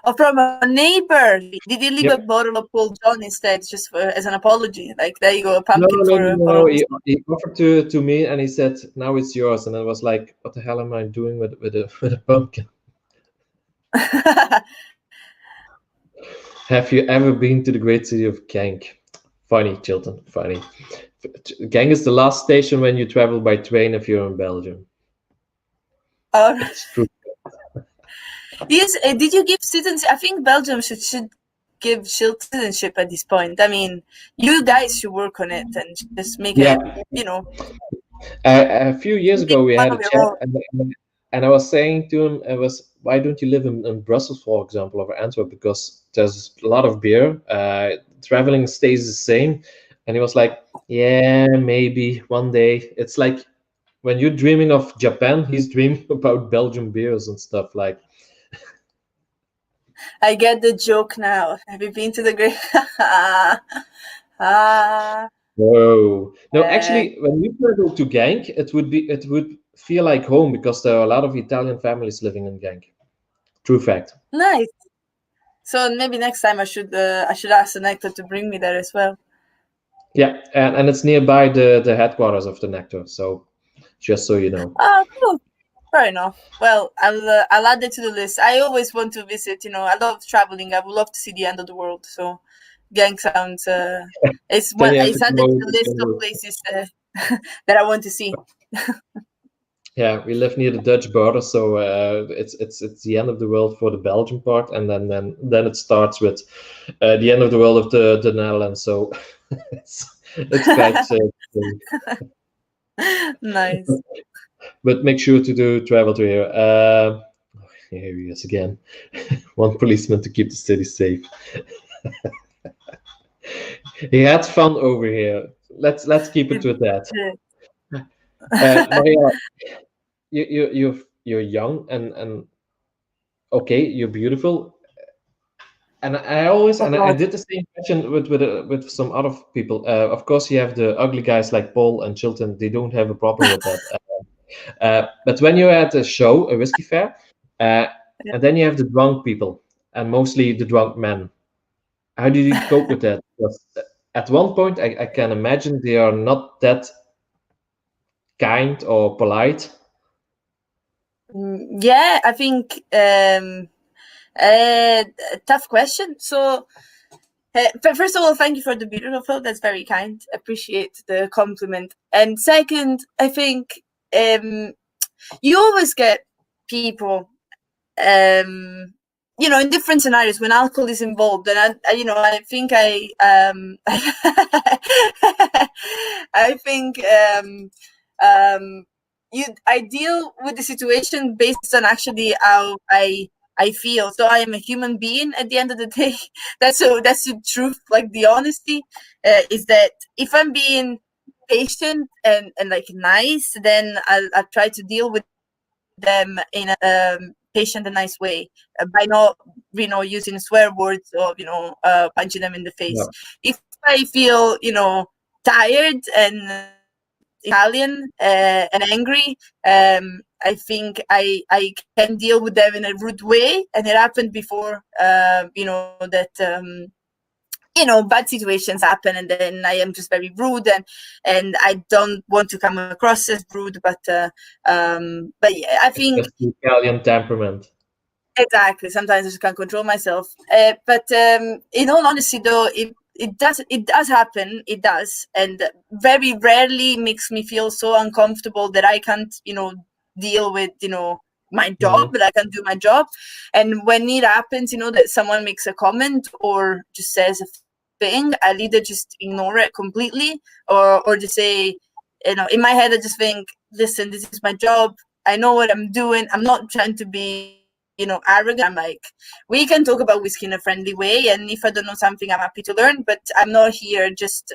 Or from a neighbor. Did he leave a bottle of Paul John instead, just as an apology? Like, there you go, a pumpkin No. He offered to me, and he said, "Now it's yours." And I was like, "What the hell am I doing with a pumpkin?" Have you ever been to the great city of Genk? Funny, Chilton. Funny. Genk is the last station when you travel by train if you're in Belgium. Oh, it's true. Yes. Did you give citizenship? I think Belgium should give citizenship at this point. I mean, you guys should work on it and just make it. A few years ago, we had a chat, and I was saying to him, why don't you live in Brussels, for example, or Antwerp? Because there's a lot of beer. Traveling stays the same. And he was like, yeah, maybe one day. It's like when you're dreaming of Japan, he's dreaming about Belgian beers and stuff like. I get the joke now. Have you been to the great? Whoa! No, actually, when you travel to Genk, it would feel like home because there are a lot of Italian families living in Genk. True fact. Nice. So maybe next time I should ask the Nectar to bring me there as well. Yeah, and it's nearby the headquarters of the Nectar. So, just so you know. Oh, cool. Fair enough. Well, I'll add it to the list. I always want to visit. I love traveling. I would love to see the end of the world. So, Genk sounds. It's added to the list of places that I want to see. Yeah, we live near the Dutch border, so it's the end of the world for the Belgian part, and then it starts with the end of the world of the Netherlands. So it's quite nice. But make sure to travel to here. Here he is again. One policeman to keep the city safe. He had fun over here. Let's keep it with that. Mariella, you're young and okay, you're beautiful. And I always I did the same question with some other people. Of course, you have the ugly guys like Paul and Chilton. They don't have a problem with that. But when you're at a show, a whiskey fair, and then you have the drunk people, and mostly the drunk men. How do you cope with that? Because at one point, I can imagine they are not that kind or polite. Yeah, I think tough question. So, first of all, thank you for the beautiful. That's very kind. Appreciate the compliment. And second, I think you always get people, in different scenarios when alcohol is involved. And I think I think I deal with the situation based on actually how I I feel. So I am a human being at the end of the day. That's the truth, like the honesty, is that if I'm being patient and like nice, then I'll try to deal with them in a patient and nice way, by not using swear words or punching them in the face. Yeah. If I feel tired and Italian and angry, I think I can deal with them in a rude way, and it happened before. That bad situations happen, and then I am just very rude, and I don't want to come across as rude, but yeah, I think That's the Italian temperament. exactly. Sometimes I just can't control myself. But in all honesty, though, it does happen. It does, and very rarely makes me feel so uncomfortable that I can't, deal with, my job, but I can do my job. And when it happens, that someone makes a comment or just says a thing, I'll either just ignore it completely, or just say, in my head, I just think, listen, this is my job. I know what I'm doing. I'm not trying to be arrogant. I'm like, we can talk about whiskey in a friendly way, and if I don't know something, I'm happy to learn, but I'm not here just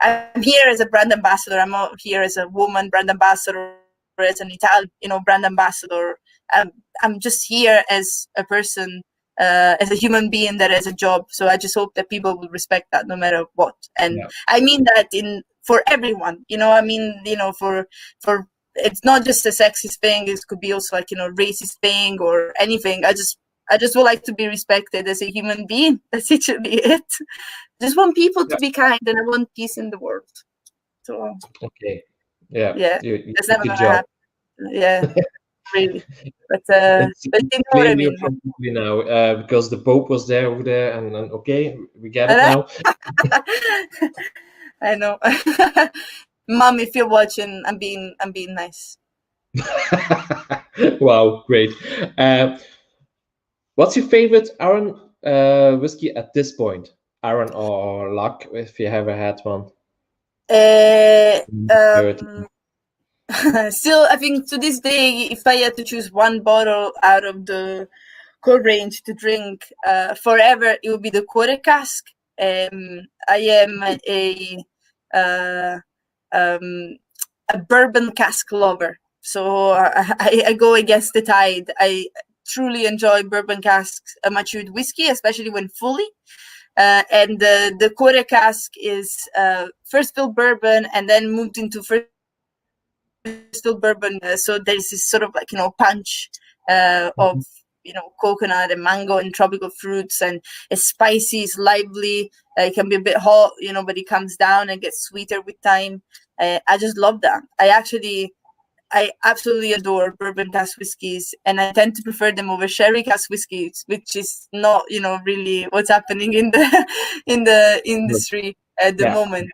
I'm here as a brand ambassador. I'm not here as a woman brand ambassador, or as an Italian brand ambassador. I'm just here as a person, as a human being that has a job. So I just hope that people will respect that no matter what. And Yeah. I mean that for everyone, for it's not just a sexist thing. It could be also like racist thing or anything. I just would like to be respected as a human being. That's literally it. Just want people to be kind, and I want peace in the world. So Okay. Yeah. yeah, You that's did never a good gonna job. happen. Yeah, really. But It's you know what I blame you mean. completely now because the Pope was there over there, and okay, we get it now. I know. Mom, if you're watching, I'm being nice. Wow, great. What's your favorite Aaron whiskey at this point? Aaron or Luck, if you ever had one. Uh, Good. Still, I think to this day, if I had to choose one bottle out of the core range to drink forever, it would be the quarter cask. I am uh, a bourbon cask lover, so I go against the tide. I truly enjoy bourbon casks, matured whiskey, especially when fully. And the quarter cask is first filled bourbon and then moved into first still bourbon, so there's this sort of like punch of coconut and mango and tropical fruits, and it's spicy, it's lively, it can be a bit hot, but it comes down and gets sweeter with time. I just love that. I absolutely adore bourbon cask whiskies, and I tend to prefer them over sherry cask whiskies, which is not really what's happening in the in the industry at the Yeah. moment.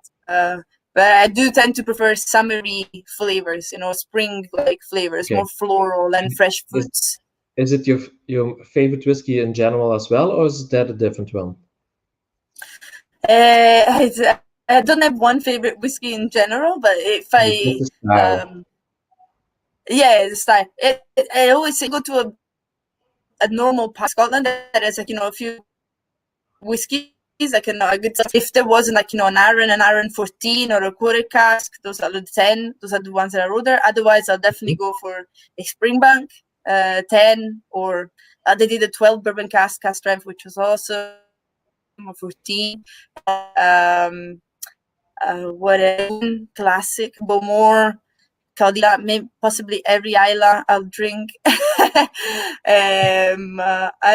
But I do tend to prefer summery flavors, spring-like flavors, Okay. more floral and fresh fruits. Is it your favorite whiskey in general as well, or is that a different one? I don't have one favorite whiskey in general, but if Just the style. yeah, the style. I always say go to a normal pub in Scotland that has a few whiskeys, like a good stuff. If there wasn't an Aaron 14 or a quarter cask, those are the 10. Those are the ones that are older. Otherwise, I'll definitely go for a Springbank 10, or they did a 12 bourbon cask strength, which was awesome, or 14. What else? Classic, Bowmore, Caldila, maybe possibly every isla I'll drink. I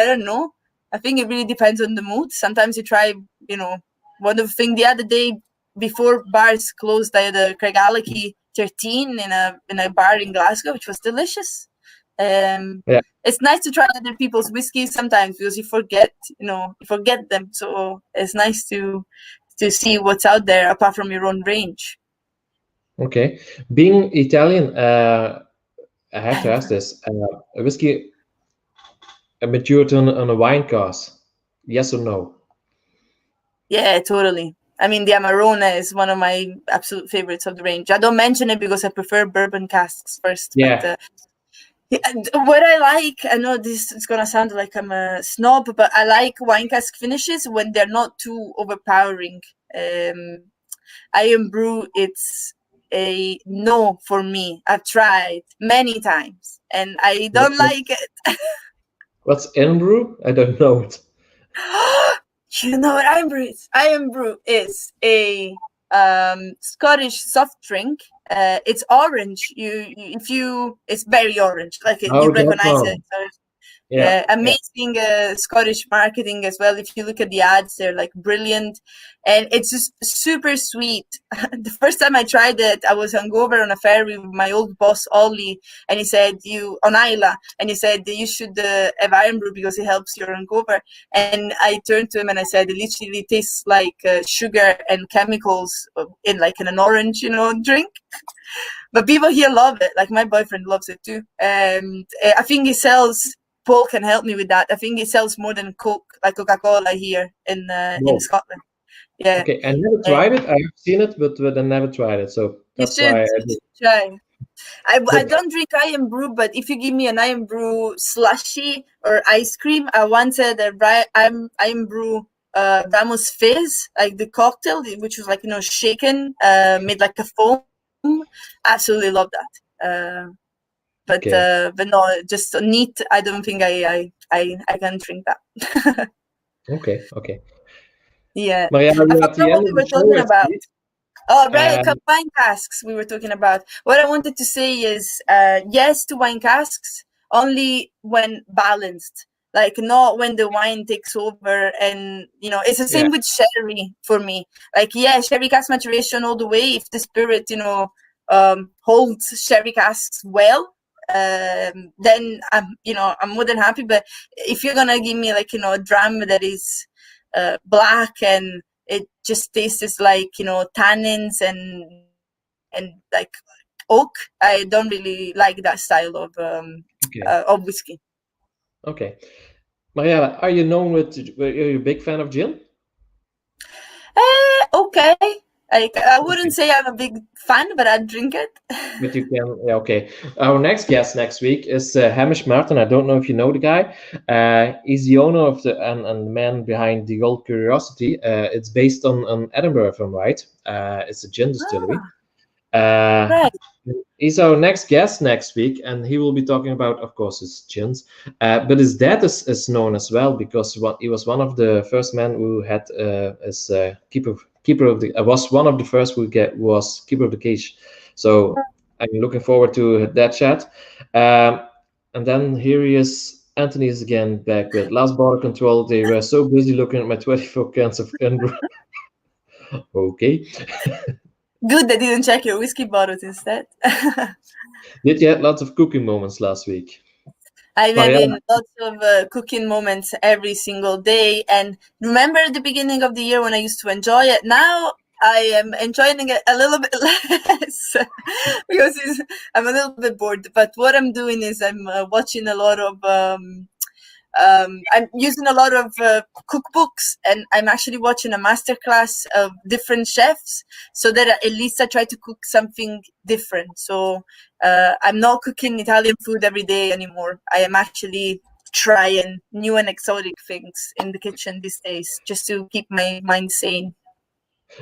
don't know. I think it really depends on the mood. Sometimes you try, one of the things the other day before bars closed, I had a Craigellachie 13 in a bar in Glasgow, which was delicious. Yeah. It's nice to try other people's whiskeys sometimes because you forget them. So it's nice to see what's out there apart from your own range. Okay. Being Italian, I have to ask this: a whiskey matured on a wine cask, yes or no? Yeah, totally. I mean, the Amarone is one of my absolute favorites of the range. I don't mention it because I prefer bourbon casks first. Yeah. But And what I like, I know this is gonna sound like I'm a snob, but I like wine cask finishes when they're not too overpowering. Iron brew, it's a no for me. I've tried many times and I don't like it. What's Enbrew? I don't know it. You know what Iron brew is? Iron brew is a Scottish soft drink. It's orange. It's very orange. Like you recognize it. So yeah, amazing Scottish marketing as well. If you look at the ads, they're like brilliant, and it's just super sweet. The first time I tried it, I was hungover on a ferry with my old boss Ollie, and he said on Isla, and he said you should have iron brew because it helps your hangover. And I turned to him and I said it literally tastes like sugar and chemicals in an orange, drink. But people here love it. Like my boyfriend loves it too. And I think he sells. Paul can help me with that. I think it sells more than Coke, like Coca-Cola here in Scotland. Yeah. Okay, I never tried it. I've seen it, but I never tried it. So that's why I did. Try. I don't drink iron brew, but if you give me an iron brew slushy or ice cream, I wanted a iron brew Ramos Fizz, like the cocktail, which was shaken, made like a foam. Absolutely love that. But no, just neat. I don't think I can drink that. Okay. Yeah. Mariella, I forgot what we were talking about. Oh, right, wine casks we were talking about. What I wanted to say is yes to wine casks, only when balanced. Like not when the wine takes over, and it's the same with sherry for me. Like sherry cask maturation all the way if the spirit holds sherry casks well. Then I'm more than happy. But if you're gonna give me a dram that is black and it just tastes like tannins and like oak, I don't really like that style of whiskey. Okay, Mariella, are you a big fan of gin? Okay. I wouldn't say I'm a big fan, but I'd drink it. But you can, okay. Our next guest next week is Hamish Martin. I don't know if you know the guy. He's the owner of and the man behind the Old Curiosity. It's based on Edinburgh, if I'm right. It's a gin distillery. Right. He's our next guest next week, and he will be talking about, of course, his gins. But his dad is known as well because he was one of the first men who had as keeper of the was one of the first who was keeper of the cage. So I'm looking forward to that chat. And then here he is. Anthony is again back with Last Border Control. They were so busy looking at my 24 cans of Enbrew. Okay. Good they didn't check your whiskey bottles instead. Did you have lots of cooking moments last week? I'm having lots of cooking moments every single day. And remember at the beginning of the year when I used to enjoy it? Now I am enjoying it a little bit less because I'm a little bit bored. But what I'm doing is I'm watching a lot of I'm using a lot of cookbooks, and I'm actually watching a masterclass of different chefs so that at least I try to cook something different. So I'm not cooking Italian food every day anymore. I am actually trying new and exotic things in the kitchen these days just to keep my mind sane.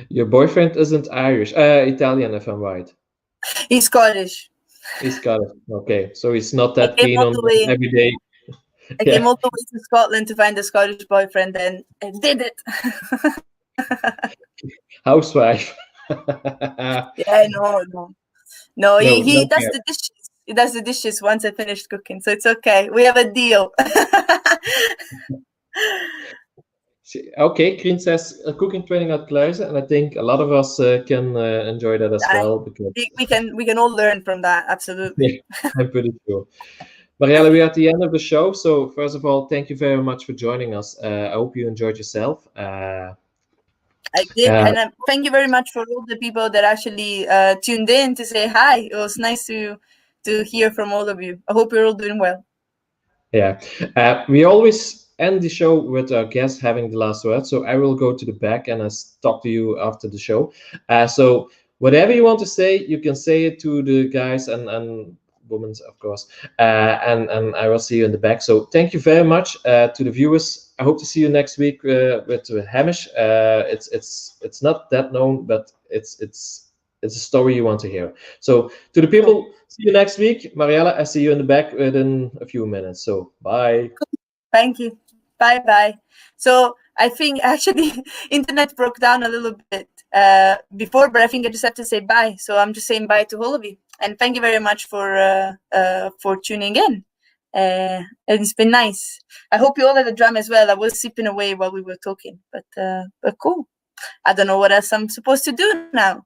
Your boyfriend isn't Italian, if I'm right. He's Scottish. He's Scottish. Okay, so he's not that keen on every day. I came all the way to Scotland to find a Scottish boyfriend, and I did it. Housewife. Yeah, no. He does the dishes. He does the dishes once I finish cooking, so it's okay. We have a deal. Okay, Green says cooking training at Kluizen, and I think a lot of us can enjoy that as well. Because we can all learn from that. Absolutely. Yeah, I'm pretty sure. Mariella, we're at the end of the show. So first of all, thank you very much for joining us. I hope you enjoyed yourself. I did, and thank you very much for all the people that actually tuned in to say hi. It was nice to hear from all of you. I hope you're all doing well. Yeah, we always end the show with our guest having the last word. So I will go to the back and talk to you after the show. So whatever you want to say, you can say it to the guys and women's, of course. And I will see you in the back. So thank you very much to the viewers. I hope to see you next week with Hamish. It's not that known, but it's a story you want to hear. So to the people, see you next week. Mariella, I see you in the back within a few minutes. So bye. Thank you. Bye. So I think actually internet broke down a little bit before, but I think I just have to say bye. So I'm just saying bye to all of you, and thank you very much for tuning in. It's been nice. I hope you all had a dram as well. I was sipping away while we were talking, but cool. I don't know what else I'm supposed to do now.